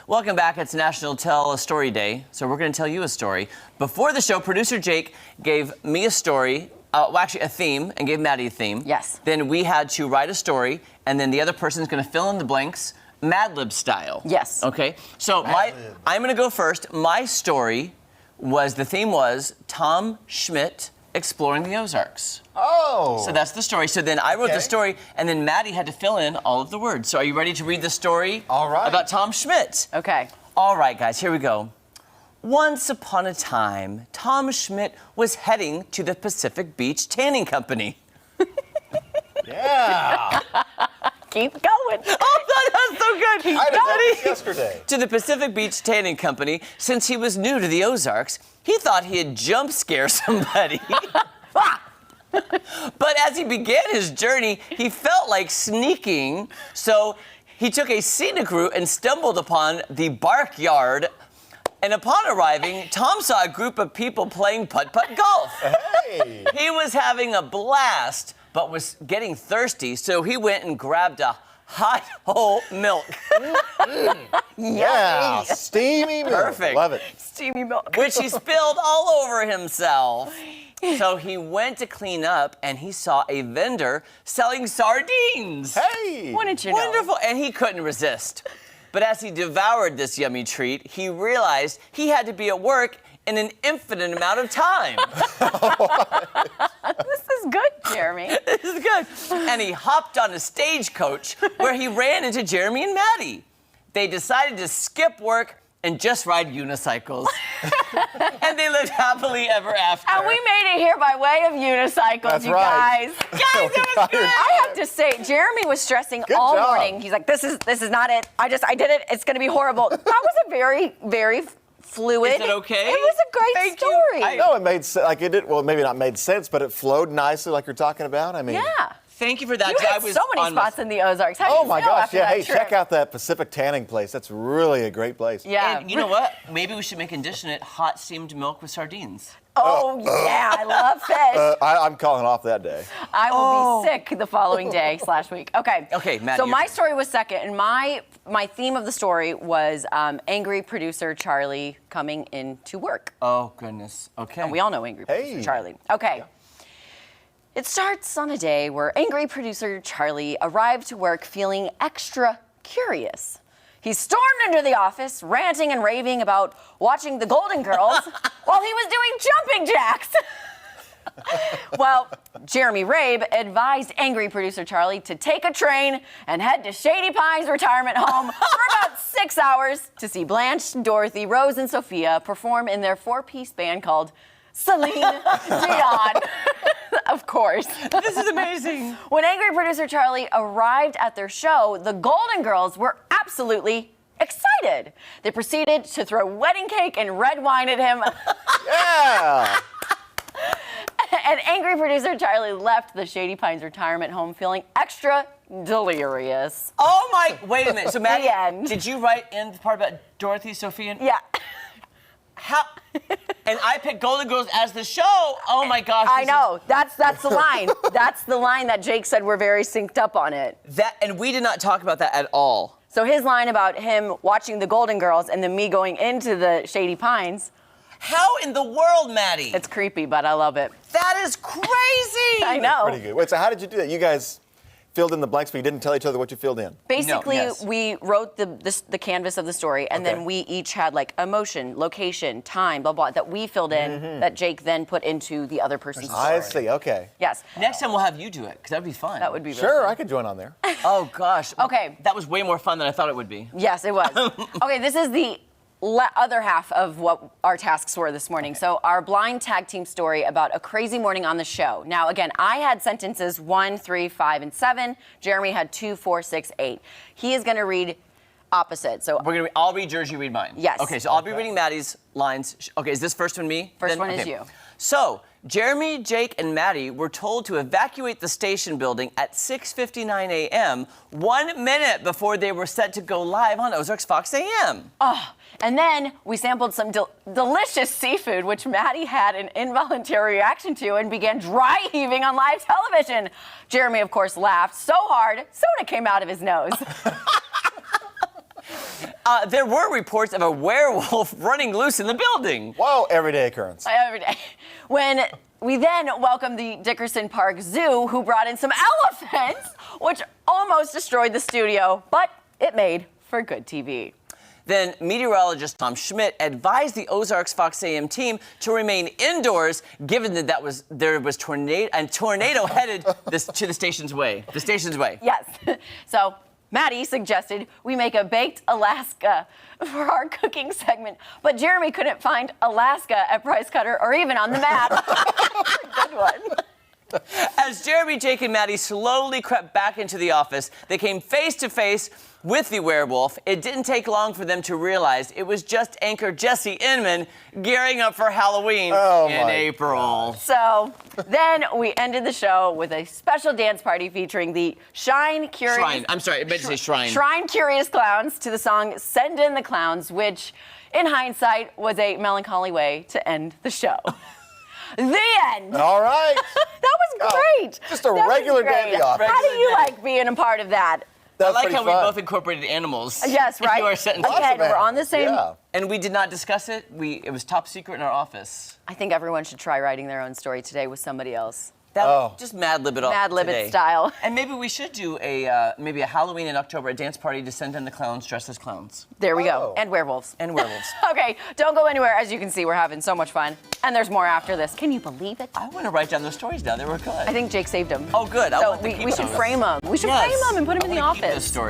Welcome back. It's National Tell a Story Day, so we're going to tell you a story. Before the show, producer Jake gave me a story, actually a theme, and gave Maddie a theme. Yes. Then we had to write a story, and then the other person's going to fill in the blanks, Mad Lib style. Yes. Okay. So I'm going to go first. My story the theme was Tom Schmidt exploring the Ozarks. Oh. So that's the story. So then I wrote the story, and then Maddie had to fill in all of the words. So are you ready to read the story? All right. About Tom Schmidt? Okay. All right, guys, here we go. Once upon a time, Tom Schmidt was heading to the Pacific Beach Tanning Company. Yeah. Keep going. Oh, that's so good. I did this yesterday. To the Pacific Beach Tanning Company, since he was new to the Ozarks, he thought he'd jump scare somebody. But as he began his journey, he felt like sneaking, so he took a scenic route and stumbled upon the Barkyard. And upon arriving, Tom saw a group of people playing putt-putt golf. Hey. He was having a blast, but was getting thirsty, so he went and grabbed a hot whole milk. Yeah. Steamy milk. Perfect. Love it. Steamy milk. Which he spilled all over himself. So he went to clean up, and he saw a vendor selling sardines. Hey. Wouldn't you know? Wonderful, and he couldn't resist. But as he devoured this yummy treat, he realized he had to be at work in an infinite amount of time. This is good, Jeremy. This is good. And he hopped on a stagecoach where he ran into Jeremy and Maddie. They decided to skip work and just ride unicycles. And they lived happily ever after. And we made it here by way of unicycles, That's you right. guys. Guys, it was good. I have to say, Jeremy was stressing Good all job. morning. He's like, this is not it. I did it. It's going to be horrible. That was a very, very fluid. Is it okay? It was a great Thank you. story. No, it made like it did. Well, maybe not made sense, but it flowed nicely, like you're talking about. I mean. Yeah. Thank you for that. You 'cause I had was so many on my- spots in the Ozarks. How Oh do you my feel gosh! after Yeah. that Hey, trip? check out that Pacific tanning place. That's really a great place. Yeah. And you know what? Maybe we should make condition it hot steamed milk with sardines. Oh, yeah. I love fish. I'm calling off that day. I will be sick the following day / week. Okay. Okay, Maddie, So your my turn. story was second, and my theme of the story was angry producer Charlie coming into work. Oh, goodness. Okay. And we all know angry producer Hey. Charlie. Okay. It starts on a day where angry producer Charlie arrived to work feeling extra curious. He stormed into the office, ranting and raving about watching the Golden Girls while he was doing jumping jacks. Well, Jeremy Rabe advised angry producer Charlie to take a train and head to Shady Pines retirement home for about 6 hours to see Blanche, Dorothy, Rose, and Sophia perform in their 4-piece band called Celine Dion. Of course. This is amazing. When angry producer Charlie arrived at their show, the Golden Girls were absolutely excited. They proceeded to throw wedding cake and red wine at him. Yeah. And angry producer Charlie left the Shady Pines retirement home feeling extra delirious. Oh, my. Wait a minute. So, Maddie, The end. did you write in the part about Dorothy, Sophia? Yeah. How? And I picked Golden Girls as the show. Oh, my gosh. I this know. That's the line. That's the line that Jake said we're very synced up on it. And we did not talk about that at all. So his line about him watching the Golden Girls and then me going into the Shady Pines, How in the world, Maddie? it's creepy, but I love it. That is crazy. I know. Pretty good. Wait. So how did you do that? You guys filled in the blanks, but you didn't tell each other what you filled in. Basically, No, yes. we wrote the canvas of the story, and Okay. then we each had like emotion, location, time, blah, blah, that we filled in, that Jake then put into the other person's story. I see. Okay. Yes. Next time we'll have you do it, because that would be fun. That would be really Sure, fun. I could join on there. Oh, gosh. Okay. That was way more fun than I thought it would be. Yes, it was. Okay, this is the other half of what our tasks were this morning. So our blind tag team story about a crazy morning on the show. Now, again, I had sentences 1, 3, 5, and 7. Jeremy had 2, 4, 6, 8. He is going to read opposite. So I'll read yours, you read mine. Yes. Okay, so I'll be reading Maddie's lines. Okay, is this first one me? First Then? one is Okay. you. So, Jeremy, Jake, and Maddie were told to evacuate the station building at 6:59 a.m., 1 minute before they were set to go live on Ozarks Fox AM. Oh, and then we sampled some delicious seafood, which Maddie had an involuntary reaction to and began dry heaving on live television. Jeremy, of course, laughed so hard, soda came out of his nose. there were reports of a werewolf running loose in the building. Whoa, everyday occurrence. Every day. When we then welcomed the Dickerson Park Zoo, who brought in some elephants, which almost destroyed the studio, but it made for good TV. Then meteorologist Tom Schmidt advised the Ozarks Fox AM team to remain indoors, given that there was a tornado headed to the station's way. The station's way. Yes. So Maddie suggested we make a baked Alaska for our cooking segment, but Jeremy couldn't find Alaska at Price Cutter or even on the map. Good one. As Jeremy, Jake, and Maddie slowly crept back into the office, they came face to face with the werewolf. It didn't take long for them to realize it was just anchor Jesse Inman gearing up for Halloween in April. So then we ended the show with a special dance party featuring the Shrine Curious Clowns to the song Send in the Clowns, which in hindsight was a melancholy way to end the show. The end. All right. That was great. Just a regular day in the office. How do you like being a part of that? I like how we both incorporated animals. Yes, right? Into our sentences. Again, we're on the same. Yeah. And we did not discuss it. It was top secret in our office. I think everyone should try writing their own story today with somebody else. Just Mad Lib it all Mad Lib today. it style. And maybe we should do a Halloween in October, a dance party to send in the clowns dressed as clowns. There we go. And werewolves. And werewolves. Okay, don't go anywhere. As you can see, we're having so much fun. And there's more after this. Can you believe it? I want to write down those stories now. They were good. I think Jake saved them. Oh, good. So we should frame them. We should frame them and put them in the office. Keep those stories.